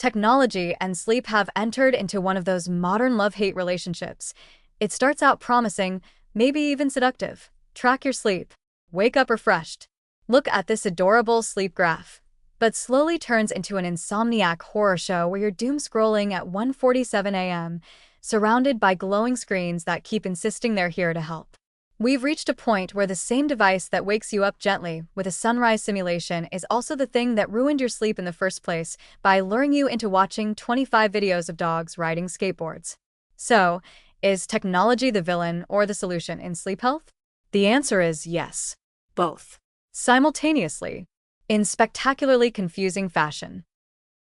Technology and sleep have entered into one of those modern love-hate relationships. It starts out promising, maybe even seductive. Track your sleep. Wake up refreshed. Look at this adorable sleep graph. But slowly turns into an insomniac horror show where you're doom scrolling at 1:47 a.m., surrounded by glowing screens that keep insisting they're here to help. We've reached a point where the same device that wakes you up gently with a sunrise simulation is also the thing that ruined your sleep in the first place by luring you into watching 25 videos of dogs riding skateboards. So, is technology the villain or the solution in sleep health? The answer is yes. Both. Simultaneously. In spectacularly confusing fashion.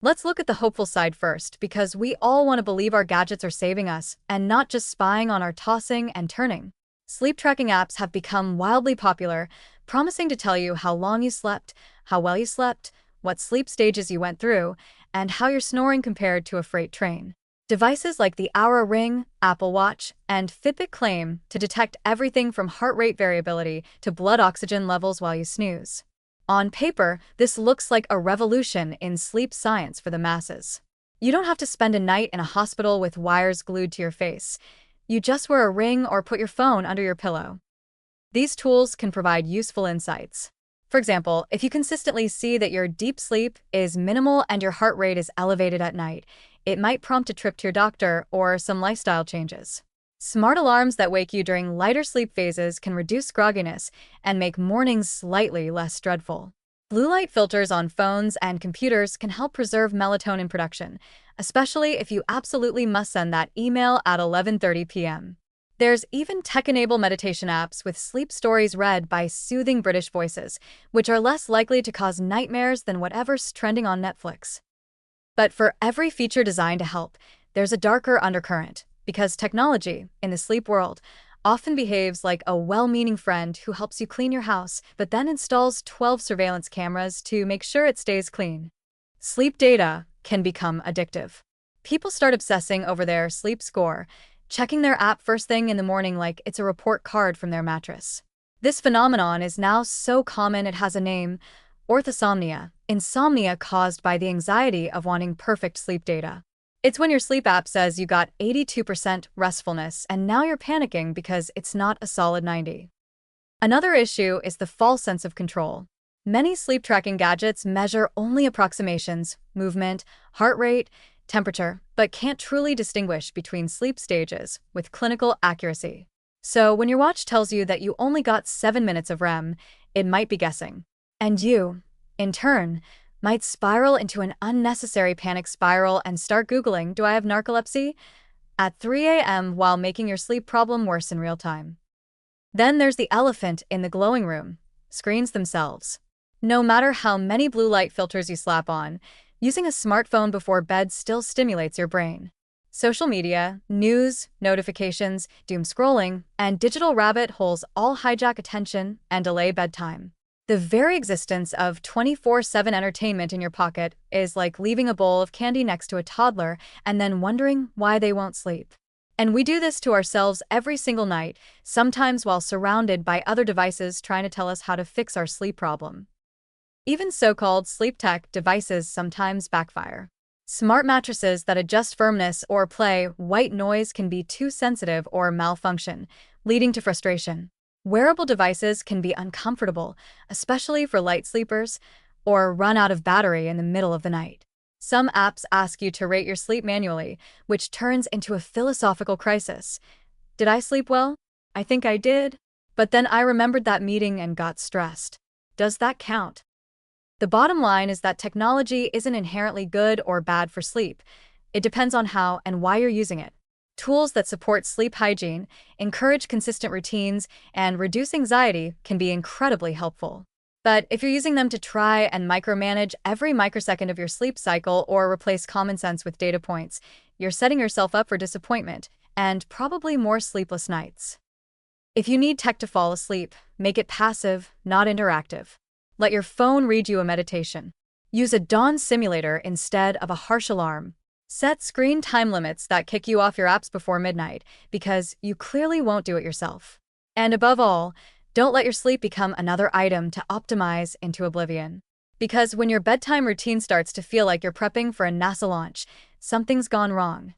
Let's look at the hopeful side first, because we all want to believe our gadgets are saving us and not just spying on our tossing and turning. Sleep tracking apps have become wildly popular, promising to tell you how long you slept, how well you slept, what sleep stages you went through, and how your snoring compared to a freight train. Devices like the Oura Ring, Apple Watch, and Fitbit claim to detect everything from heart rate variability to blood oxygen levels while you snooze. On paper, this looks like a revolution in sleep science for the masses. You don't have to spend a night in a hospital with wires glued to your face. You just wear a ring or put your phone under your pillow. These tools can provide useful insights. For example, if you consistently see that your deep sleep is minimal and your heart rate is elevated at night, it might prompt a trip to your doctor or some lifestyle changes. Smart alarms that wake you during lighter sleep phases can reduce grogginess and make mornings slightly less dreadful. Blue light filters on phones and computers can help preserve melatonin production, especially if you absolutely must send that email at 11:30 p.m. There's even tech-enabled meditation apps with sleep stories read by soothing British voices, which are less likely to cause nightmares than whatever's trending on Netflix. But for every feature designed to help, there's a darker undercurrent, because technology, in the sleep world, often behaves like a well-meaning friend who helps you clean your house, but then installs 12 surveillance cameras to make sure it stays clean. Sleep data can become addictive. People start obsessing over their sleep score, checking their app first thing in the morning like it's a report card from their mattress. This phenomenon is now so common it has a name: orthosomnia, insomnia caused by the anxiety of wanting perfect sleep data. It's when your sleep app says you got 82% restfulness and now you're panicking because it's not a solid 90. Another issue is the false sense of control. Many sleep tracking gadgets measure only approximations, movement, heart rate, temperature, but can't truly distinguish between sleep stages with clinical accuracy. So when your watch tells you that you only got 7 minutes of REM, it might be guessing. And you, in turn, might spiral into an unnecessary panic spiral and start Googling, "Do I have narcolepsy?" at 3 a.m. while making your sleep problem worse in real time. Then there's the elephant in the glowing room: screens themselves. No matter how many blue light filters you slap on, using a smartphone before bed still stimulates your brain. Social media, news, notifications, doom scrolling, and digital rabbit holes all hijack attention and delay bedtime. The very existence of 24/7 entertainment in your pocket is like leaving a bowl of candy next to a toddler and then wondering why they won't sleep. And we do this to ourselves every single night, sometimes while surrounded by other devices trying to tell us how to fix our sleep problem. Even so-called sleep tech devices sometimes backfire. Smart mattresses that adjust firmness or play white noise can be too sensitive or malfunction, leading to frustration. Wearable devices can be uncomfortable, especially for light sleepers, or run out of battery in the middle of the night. Some apps ask you to rate your sleep manually, which turns into a philosophical crisis. Did I sleep well? I think I did. But then I remembered that meeting and got stressed. Does that count? The bottom line is that technology isn't inherently good or bad for sleep. It depends on how and why you're using it. Tools that support sleep hygiene, encourage consistent routines, and reduce anxiety can be incredibly helpful. But if you're using them to try and micromanage every microsecond of your sleep cycle or replace common sense with data points, you're setting yourself up for disappointment and probably more sleepless nights. If you need tech to fall asleep, make it passive, not interactive. Let your phone read you a meditation. Use a dawn simulator instead of a harsh alarm. Set screen time limits that kick you off your apps before midnight, because you clearly won't do it yourself. And above all, don't let your sleep become another item to optimize into oblivion. Because when your bedtime routine starts to feel like you're prepping for a NASA launch, something's gone wrong.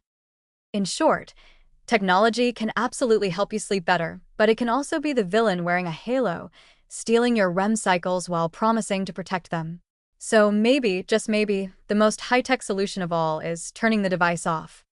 In short, technology can absolutely help you sleep better, but it can also be the villain wearing a halo, stealing your REM cycles while promising to protect them. So maybe, just maybe, the most high-tech solution of all is turning the device off.